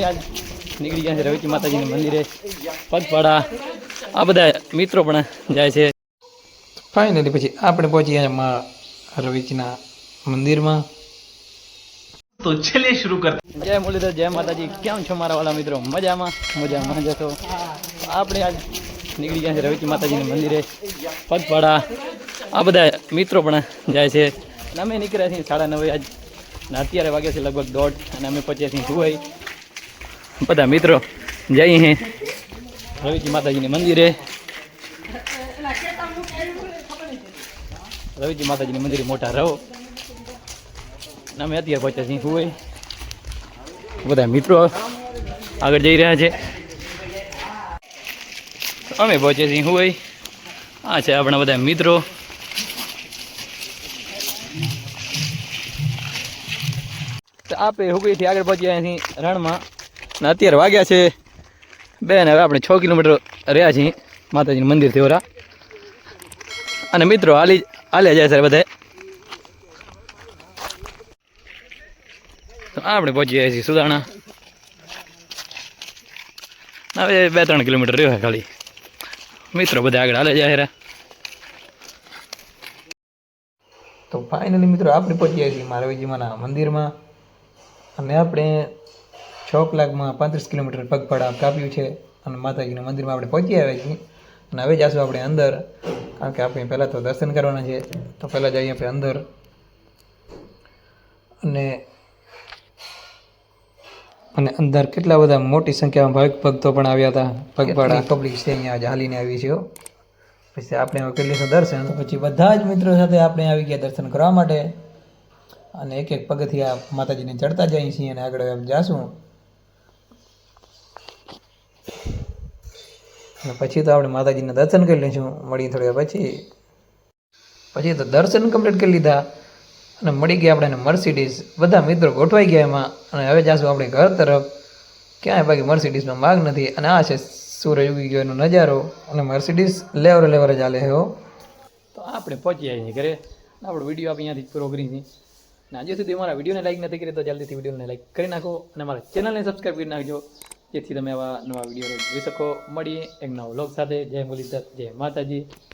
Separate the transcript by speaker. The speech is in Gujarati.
Speaker 1: આજ નીકળી ગયા છે રવિજી માતાજીના મંદિરે પગપાળા આ બધા મિત્રો પણ જાય છે.
Speaker 2: ફાઇનલી પછી આપણે પહોંચી ગયા માં રવિજીના મંદિરમાં.
Speaker 3: तो चलिए शुरू करते
Speaker 1: જય મુરલીધર, જય માતાજી. કેમ છો મારા વાલા મિત્રો? મજામાં જશો. આપણે આજ નીકળી ગયા છે રવિજી માતાજીના મંદિરે પગપાળા આ બધા મિત્રો પણ જાય છે. અને અમે નીકળ્યા છીએ 9:30 આજ ને અત્યારે વાગ્યા છે લગભગ 1:30 અને અમે પહોંચ્યા છીએ સુવાઈ. બધા મિત્રો જઈએ છીએ રવિજી માતાજીના મંદિરે. રવિજી માતાજીના મંદિરે મોટા રહો અને અમે અત્યારે પહોંચ્યા છીએ સુવાઈ. બધા મિત્રો આગળ જઈ રહ્યા છે. અમે પહોંચ્યા છીએ સુવાઈ. આ છે આપણા બધા મિત્રો. તો આપણે હુકડીથી આગળ પહોંચ્યા છીએ રણમાં ને અત્યારે વાગ્યા છે 2 ને હવે આપણે 6 કિલોમીટર રહ્યા છીએ માતાજીનું મંદિરથી ઓરા. અને મિત્રો હાલ્યા જાય સર બધા. તો આપણે પહોંચી ગયા છીએ સુદાણા. હવે 2-3 કિલોમીટર રહ્યો ખાલી. મિત્રો બધા આગળ હાલ્યા જાય.
Speaker 2: તો ફાઇનલી મિત્રો આપણે પહોંચી ગયા છીએ રવિજીમાના મંદિરમાં. અને આપણે 6 કલાકમાં 35 કિલોમીટર પગપાળા કાપ્યું છે. અને માતાજીના મંદિરમાં આપણે પહોંચી આવ્યા છીએ. અને હવે જઈશું આપણે અંદર, કારણ કે આપણે પહેલાં તો દર્શન કરવાના છે. તો પહેલાં જઈએ આપણે અંદર. અને અંદર કેટલા બધા મોટી સંખ્યામાં ભાવિક ભક્તો પણ આવ્યા હતા. પગપાળા પબ્લિક છે અહીંયા આજે હાલીને આવી છે. પછી આપણે હવે કરી લઈશું દર્શન. તો પછી બધા જ મિત્રો સાથે આપણે આવી ગયા દર્શન કરવા માટે. અને એક એક પગથિયા માતાજીને ચડતા જઈએ છીએ અને આગળ જાશું. અને પછી તો આપણે માતાજીના દર્શન કરી લઈશું. મળી થોડી વાર પછી તો દર્શન કમ્પ્લીટ કરી લીધા અને મળી ગયા આપણે મર્સિડીઝ. બધા મિત્રો ગોઠવાઈ ગયા એમાં. અને હવે જાશું આપણે ઘર તરફ. ક્યાંય બાકી મર્સિડીઝનો માર્ગ નથી. અને આ છે સૂરજ ઉગી ગયો એનો નજારો. અને મર્સિડીઝ લેવરે ચાલે છે.
Speaker 1: તો આપણે પહોંચી આવીએ ઘરે. આપણો વિડીયો આપણે અહીંયાથી પૂરો કરી છે. અને હજી સુધી અમારા વિડીયોને લાઈક નથી કરી તો જલ્દીથી વિડીયોને લાઈક કરી નાખો અને અમારા ચેનલને સબસ્ક્રાઈબ કરી નાખજો, જેથી તમે આવા નવા વિડીયો જોઈ શકો. મળીએ એક નવા વ્લોગ સાથે. જય મુરલીધર, જય માતાજી.